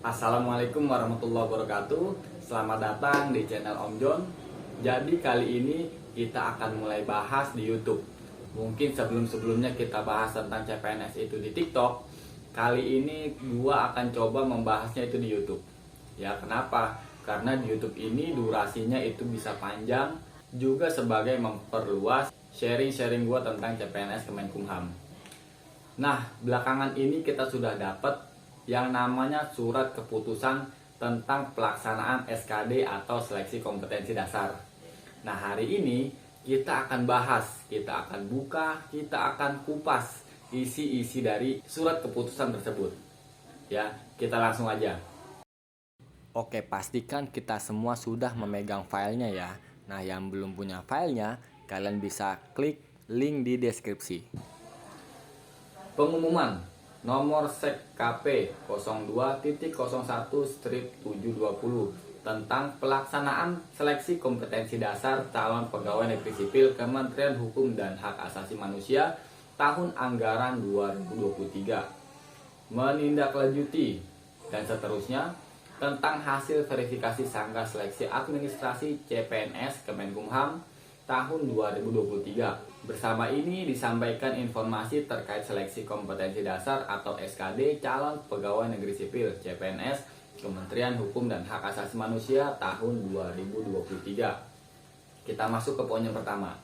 Assalamualaikum warahmatullahi wabarakatuh. Selamat datang di channel Om John. Jadi kali ini kita akan mulai bahas di YouTube. Mungkin sebelum-sebelumnya kita bahas tentang CPNS itu di TikTok. Kali ini gua akan coba membahasnya itu di YouTube. Ya, kenapa? Karena di YouTube ini durasinya itu bisa panjang, juga sebagai memperluas sharing-sharing gua tentang CPNS Kemenkumham. Nah, belakangan ini kita sudah dapat yang namanya surat keputusan tentang pelaksanaan SKD atau seleksi kompetensi dasar. Nah, hari ini kita akan bahas, kita akan buka, kita akan kupas isi-isi dari surat keputusan tersebut. Ya, kita langsung aja. Oke, pastikan kita semua sudah memegang filenya ya. Nah, yang belum punya filenya, kalian bisa klik link di deskripsi. Pengumuman nomor Sek KP 02.01/720 tentang pelaksanaan seleksi kompetensi dasar calon pegawai negeri sipil Kementerian Hukum dan Hak Asasi Manusia tahun anggaran 2023. Menindaklanjuti dan seterusnya tentang hasil verifikasi sanggar seleksi administrasi CPNS Kemenkumham tahun 2023. Bersama ini disampaikan informasi terkait seleksi kompetensi dasar atau SKD calon pegawai negeri sipil CPNS Kementerian Hukum dan Hak Asasi Manusia tahun 2023. Kita masuk ke poin yang pertama.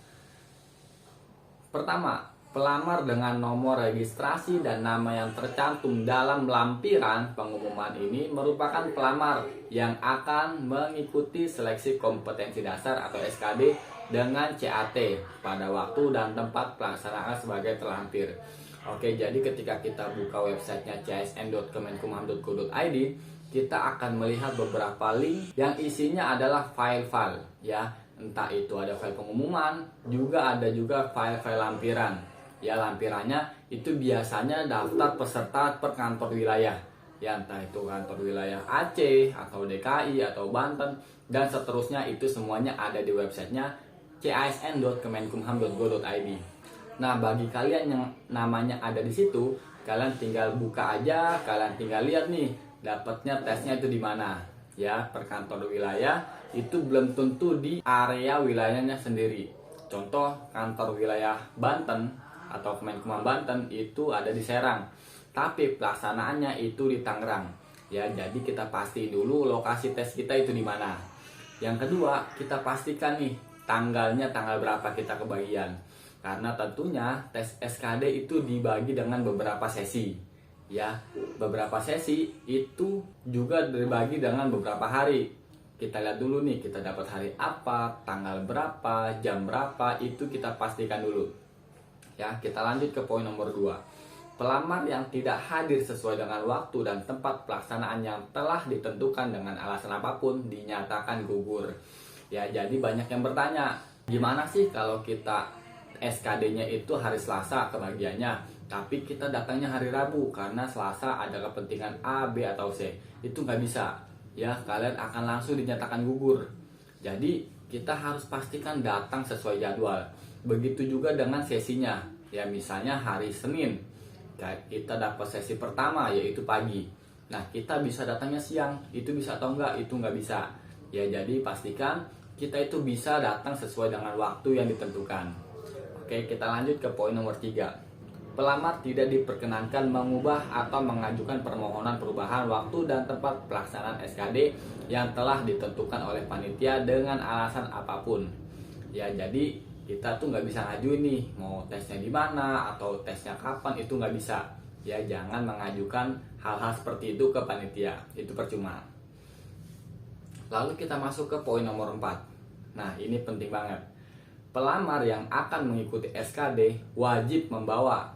Pelamar dengan nomor registrasi dan nama yang tercantum dalam lampiran pengumuman ini merupakan pelamar yang akan mengikuti seleksi kompetensi dasar atau SKD dengan CAT pada waktu dan tempat pelaksanaan sebagai terlampir. Oke, jadi ketika kita buka websitenya csn.kemenkumham.go.id, kita akan melihat beberapa link yang isinya adalah file-file ya. Entah itu ada file pengumuman, juga ada file-file lampiran. Ya, lampirannya itu biasanya daftar peserta per kantor wilayah. Ya, entah itu kantor wilayah Aceh atau DKI atau Banten dan seterusnya, itu semuanya ada di websitenya csn.kemenkumham.go.id. Nah, bagi kalian yang namanya ada di situ, kalian tinggal buka aja, kalian tinggal lihat nih dapatnya tesnya itu di mana. Ya, per kantor wilayah itu belum tentu di area wilayahnya sendiri. Contoh kantor wilayah Banten atau Kemenkumham Banten itu ada di Serang, tapi pelaksanaannya itu di Tangerang. Ya, jadi kita pasti dulu lokasi tes kita itu di mana. Yang kedua, kita pastikan nih tanggalnya tanggal berapa kita kebagian. Karena tentunya tes SKD itu dibagi dengan beberapa sesi. Ya, beberapa sesi itu juga dibagi dengan beberapa hari. Kita lihat dulu nih, kita dapat hari apa, tanggal berapa, jam berapa, itu kita pastikan dulu. Ya, kita lanjut ke poin nomor 2. Pelamar yang tidak hadir sesuai dengan waktu dan tempat pelaksanaan yang telah ditentukan dengan alasan apapun dinyatakan gugur. Ya, jadi banyak yang bertanya, gimana sih kalau kita SKD-nya itu hari Selasa kebagiannya, tapi kita datangnya hari Rabu karena Selasa ada kepentingan A, B, atau C. Itu nggak bisa. Ya, kalian akan langsung dinyatakan gugur. Jadi, kita harus pastikan datang sesuai jadwal. Begitu juga dengan sesinya. Ya, misalnya hari Senin, kita dapat sesi pertama yaitu pagi. Nah, kita bisa datangnya siang. Itu bisa atau enggak? Itu nggak bisa. Ya, jadi pastikan kita itu bisa datang sesuai dengan waktu yang ditentukan. Oke, kita lanjut ke poin nomor 3. Pelamar tidak diperkenankan mengubah atau mengajukan permohonan perubahan waktu dan tempat pelaksanaan SKD yang telah ditentukan oleh panitia dengan alasan apapun. Ya, jadi kita tuh nggak bisa ngajuin nih mau tesnya di mana atau tesnya kapan, itu nggak bisa. Ya, jangan mengajukan hal-hal seperti itu ke panitia, itu percuma. Lalu kita masuk ke poin nomor 4. Nah, ini penting banget. Pelamar yang akan mengikuti SKD wajib membawa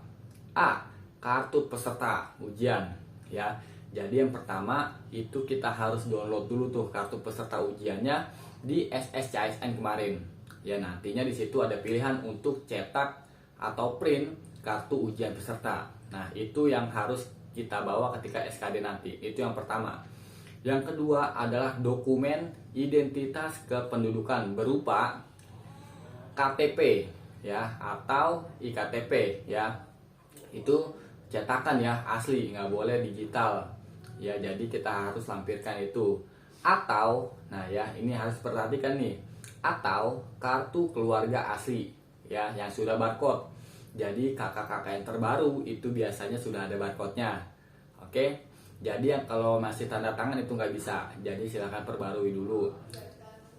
A. Kartu peserta ujian. Ya, jadi yang pertama itu kita harus download dulu tuh kartu peserta ujiannya di SSCSN kemarin. Ya, nantinya di situ ada pilihan untuk cetak atau print kartu ujian peserta. Nah, itu yang harus kita bawa ketika SKD nanti. Itu yang pertama. Yang kedua adalah dokumen identitas kependudukan berupa KTP ya atau IKTP ya. Itu cetakan ya, asli, nggak boleh digital Ya, jadi kita harus lampirkan itu. Atau, nah ya, ini harus perhatikan nih. Atau kartu keluarga asli, ya, yang sudah barcode. Jadi kakak-kakak yang terbaru itu biasanya sudah ada barcode-nya. Oke, jadi yang kalau masih tanda tangan itu nggak bisa. Jadi silahkan perbarui dulu.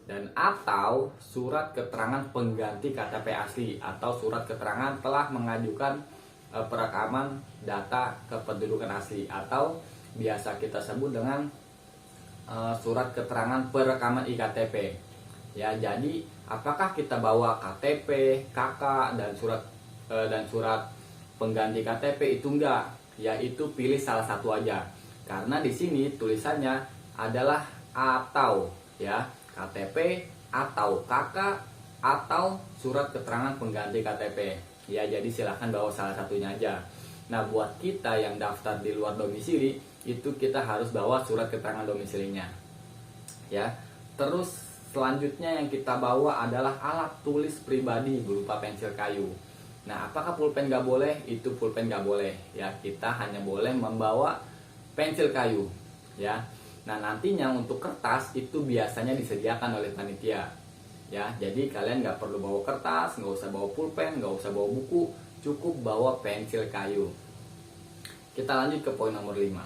Dan atau surat keterangan pengganti KTP asli atau surat keterangan telah mengajukan perekaman data kependudukan asli atau biasa kita sebut dengan surat keterangan perekaman iktp. Ya, jadi apakah kita bawa KTP, KK dan surat pengganti KTP itu enggak? Yaitu pilih salah satu aja. Karena di sini tulisannya adalah atau, ya, KTP atau KK atau surat keterangan pengganti KTP. Ya, jadi silahkan bawa salah satunya aja. Nah, buat kita yang daftar di luar domisili, itu kita harus bawa surat keterangan domisilinya. Ya. Terus selanjutnya yang kita bawa adalah alat tulis pribadi berupa pensil kayu. Nah, apakah pulpen nggak boleh? Itu pulpen nggak boleh. Ya, kita hanya boleh membawa pensil kayu. Ya. Nah, nantinya untuk kertas itu biasanya disediakan oleh panitia. Ya, jadi kalian nggak perlu bawa kertas, nggak usah bawa pulpen, nggak usah bawa buku, cukup bawa pensil kayu. Kita lanjut ke poin nomor 5.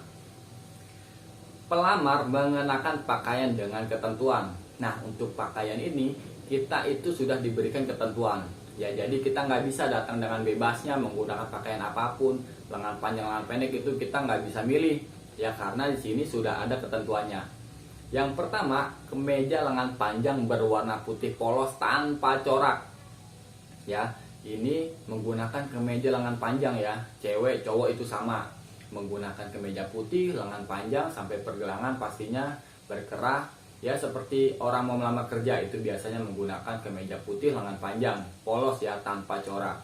Pelamar mengenakan pakaian dengan ketentuan. Nah, untuk pakaian ini kita itu sudah diberikan ketentuan. Ya, jadi kita nggak bisa datang dengan bebasnya menggunakan pakaian apapun, lengan panjang, lengan pendek itu kita nggak bisa milih. Ya, karena di sini sudah ada ketentuannya. Yang pertama, kemeja lengan panjang berwarna putih polos tanpa corak. Ya, ini menggunakan kemeja lengan panjang ya. Cewek, cowok itu sama. Menggunakan kemeja putih, lengan panjang sampai pergelangan pastinya berkerah. Ya, seperti orang mau melamar kerja itu biasanya menggunakan kemeja putih, lengan panjang, polos ya, tanpa corak.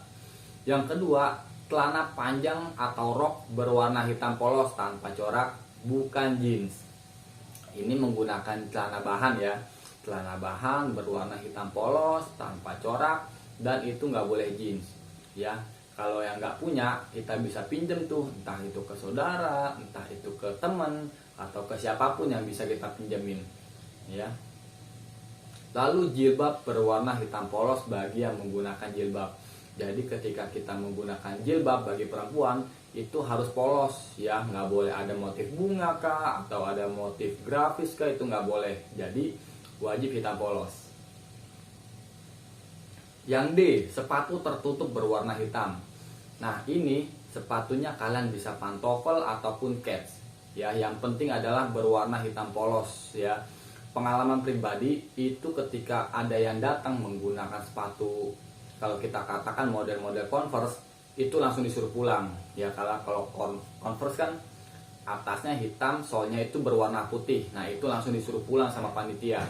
Yang kedua, celana panjang atau rok berwarna hitam polos tanpa corak, bukan jeans. Ini menggunakan celana bahan ya, celana bahan berwarna hitam polos tanpa corak, dan itu nggak boleh jeans. Ya, kalau yang nggak punya kita bisa pinjem tuh, entah itu ke saudara, entah itu ke teman atau ke siapapun yang bisa kita pinjemin. Ya. Lalu jilbab berwarna hitam polos bagi yang menggunakan jilbab. Jadi ketika kita menggunakan jilbab bagi perempuan itu harus polos ya, nggak boleh ada motif bunga kah atau ada motif grafis kah, itu nggak boleh. Jadi wajib hitam polos. Yang D, sepatu tertutup berwarna hitam. Nah, ini sepatunya kalian bisa pantofel ataupun kets. Ya, yang penting adalah berwarna hitam polos ya. Pengalaman pribadi itu ketika ada yang datang menggunakan sepatu, kalau kita katakan model-model Converse, itu langsung disuruh pulang. Ya, kalau Converse kan atasnya hitam, soalnya itu berwarna putih. Nah, itu langsung disuruh pulang sama panitia.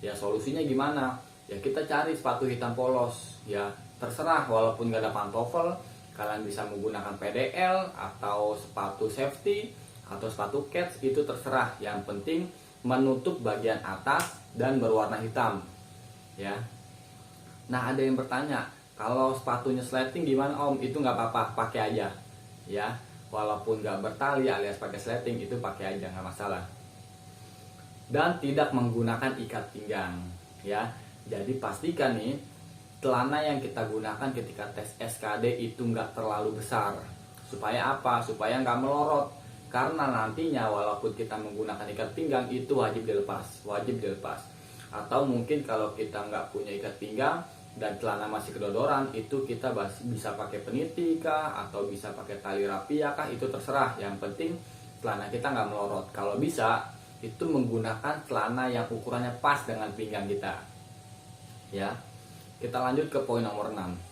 Ya, solusinya gimana? Ya, kita cari sepatu hitam polos. Ya, terserah, walaupun gak ada pantofel, kalian bisa menggunakan PDL atau sepatu safety atau sepatu kets, itu terserah. Yang penting menutup bagian atas dan berwarna hitam. Ya. Nah, ada yang bertanya, kalau sepatunya sleting gimana Om? Itu nggak apa-apa, pakai aja. Ya, walaupun nggak bertali alias pakai sleting, itu pakai aja, nggak masalah. Dan tidak menggunakan ikat pinggang. Ya, jadi pastikan nih celana yang kita gunakan ketika tes SKD itu nggak terlalu besar. Supaya apa? Supaya nggak melorot. Karena nantinya walaupun kita menggunakan ikat pinggang itu wajib dilepas. Atau mungkin kalau kita nggak punya ikat pinggang dan celana masih kedodoran, itu kita bisa pakai peniti kah atau bisa pakai tali rapia kah, itu terserah. Yang penting celana kita nggak melorot. Kalau bisa itu menggunakan celana yang ukurannya pas dengan pinggang kita. Ya, kita lanjut ke poin nomor 6.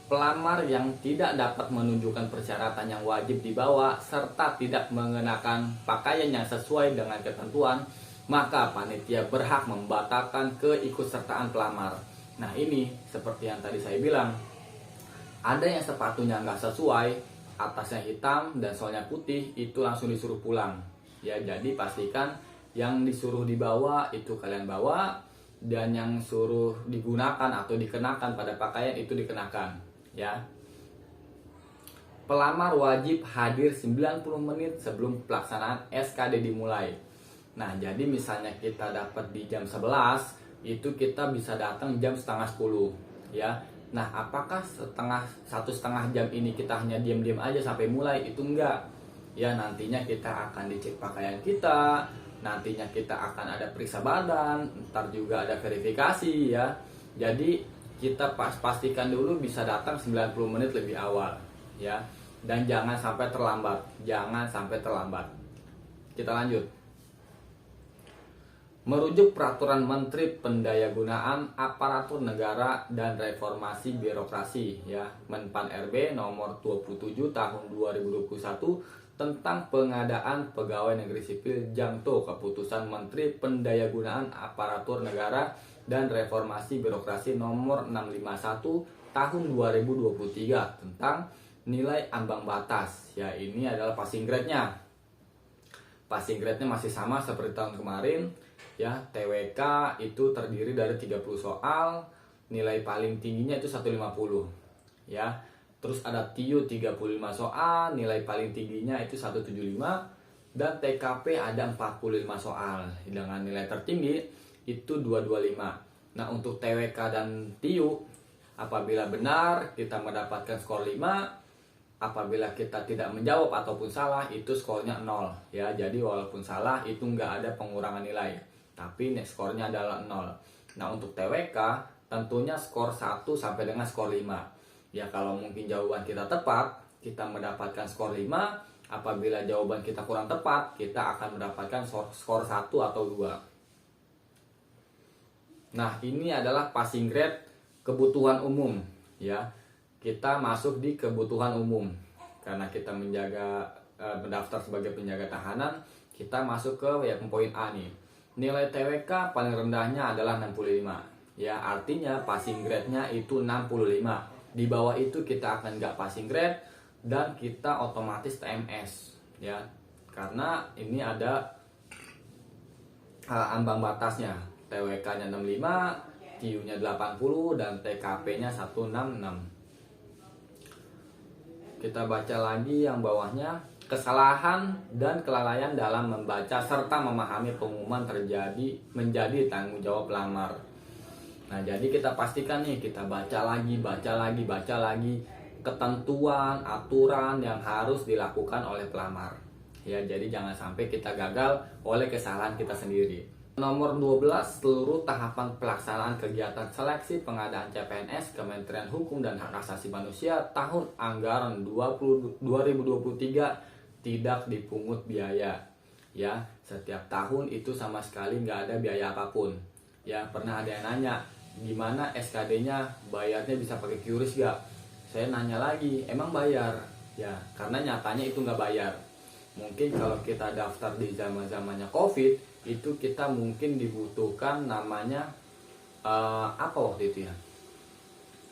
Pelamar yang tidak dapat menunjukkan persyaratan yang wajib dibawa serta tidak mengenakan pakaian yang sesuai dengan ketentuan, maka panitia berhak membatalkan keikutsertaan pelamar. Nah, ini seperti yang tadi saya bilang, ada yang sepatunya nggak sesuai, atasnya hitam dan soalnya putih, itu langsung disuruh pulang. Ya, jadi pastikan yang disuruh dibawa itu kalian bawa, dan yang suruh digunakan atau dikenakan pada pakaian itu dikenakan. Ya. pelamar wajib hadir 90 menit sebelum pelaksanaan SKD dimulai. Nah, jadi misalnya kita dapat di jam 11, itu kita bisa datang jam setengah 10, ya. Nah, apakah satu setengah jam ini kita hanya diam-diam aja sampai mulai? Itu enggak. Ya, nantinya kita akan dicek pakaian kita, nantinya kita akan ada periksa badan, ntar juga ada verifikasi, ya. Jadi kita pastikan dulu bisa datang 90 menit lebih awal, ya. Dan jangan sampai terlambat, Kita lanjut. Merujuk Peraturan Menteri Pendayagunaan Aparatur Negara dan Reformasi Birokrasi, ya, Menpan RB nomor 27 tahun 2021 tentang pengadaan pegawai negeri sipil Jangto, Keputusan Menteri Pendayagunaan Aparatur Negara dan Reformasi Birokrasi nomor 651 tahun 2023 tentang nilai ambang batas. Ya, ini adalah passing grade-nya. Passing grade-nya masih sama seperti tahun kemarin. Ya, TWK itu terdiri dari 30 soal, nilai paling tingginya itu 150. Ya. Terus ada TIU 35 soal, nilai paling tingginya itu 175, dan TKP ada 45 soal dengan nilai tertinggi itu 225. Nah, untuk TWK dan TIU apabila benar kita mendapatkan skor 5, apabila kita tidak menjawab ataupun salah itu skornya 0, ya. Jadi walaupun salah itu nggak ada pengurangan nilai, tapi skornya adalah 0. Nah, untuk TWK tentunya skor 1 sampai dengan skor 5. Ya, kalau mungkin jawaban kita tepat, kita mendapatkan skor 5. Apabila jawaban kita kurang tepat, kita akan mendapatkan skor 1 atau 2. Nah, ini adalah passing grade kebutuhan umum, ya. Kita masuk di kebutuhan umum. Karena kita mendaftar sebagai penjaga tahanan, kita masuk ke yang poin A nih. Nilai TWK paling rendahnya adalah 65. Ya, artinya passing grade-nya itu 65. Di bawah itu kita akan nggak passing grade dan kita otomatis TMS, ya. Karena ini ada ambang batasnya. TWK-nya 65, TIU-nya 80 dan TKP-nya 166. Kita baca lagi yang bawahnya. Kesalahan dan kelalaian dalam membaca serta memahami pengumuman menjadi tanggung jawab pelamar. Nah, jadi kita pastikan nih, kita baca lagi ketentuan, aturan yang harus dilakukan oleh pelamar. Ya, jadi jangan sampai kita gagal oleh kesalahan kita sendiri. Nomor 12, seluruh tahapan pelaksanaan kegiatan seleksi pengadaan CPNS Kementerian Hukum dan Hak Asasi Manusia tahun anggaran 2023 tidak dipungut biaya. Ya, setiap tahun itu sama sekali nggak ada biaya apapun. Ya, pernah ada yang nanya, gimana SKD-nya bayarnya bisa pakai QRIS gak? Saya nanya lagi, emang bayar? Ya, karena nyatanya itu nggak bayar. Mungkin kalau kita daftar di zaman-zamannya COVID, itu kita mungkin dibutuhkan namanya apa waktu itu ya?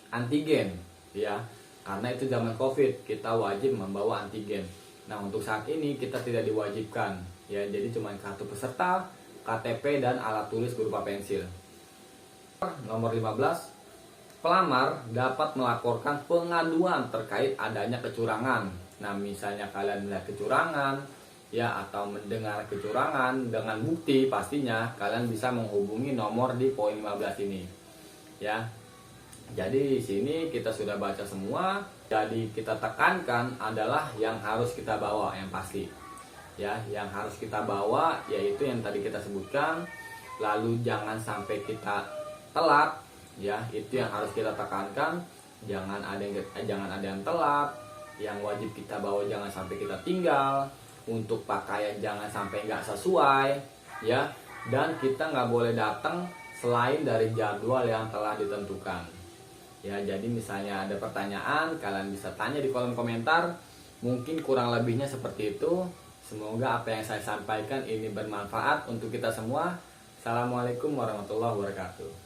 Antigen, ya. Karena itu zaman COVID, kita wajib membawa antigen. Nah, untuk saat ini kita tidak diwajibkan, ya. Jadi cuma kartu peserta, KTP dan alat tulis berupa pensil. Nomor 15, pelamar dapat melaporkan pengaduan terkait adanya kecurangan. Nah, misalnya kalian melihat kecurangan, ya, atau mendengar kecurangan dengan bukti, pastinya kalian bisa menghubungi nomor di poin 15 ini, ya. Jadi di sini kita sudah baca semua. Jadi kita tekankan adalah yang harus kita bawa yang pasti, ya. Yang harus kita bawa yaitu yang tadi kita sebutkan. Lalu jangan sampai kita telat, ya. Itu yang harus kita tekankan. Jangan ada yang telat. Yang wajib kita bawa jangan sampai kita tinggal. Untuk pakaian jangan sampai nggak sesuai, ya. Dan kita nggak boleh datang selain dari jadwal yang telah ditentukan. Ya, jadi misalnya ada pertanyaan, kalian bisa tanya di kolom komentar. Mungkin kurang lebihnya seperti itu. Semoga apa yang saya sampaikan ini bermanfaat untuk kita semua. Assalamualaikum warahmatullahi wabarakatuh.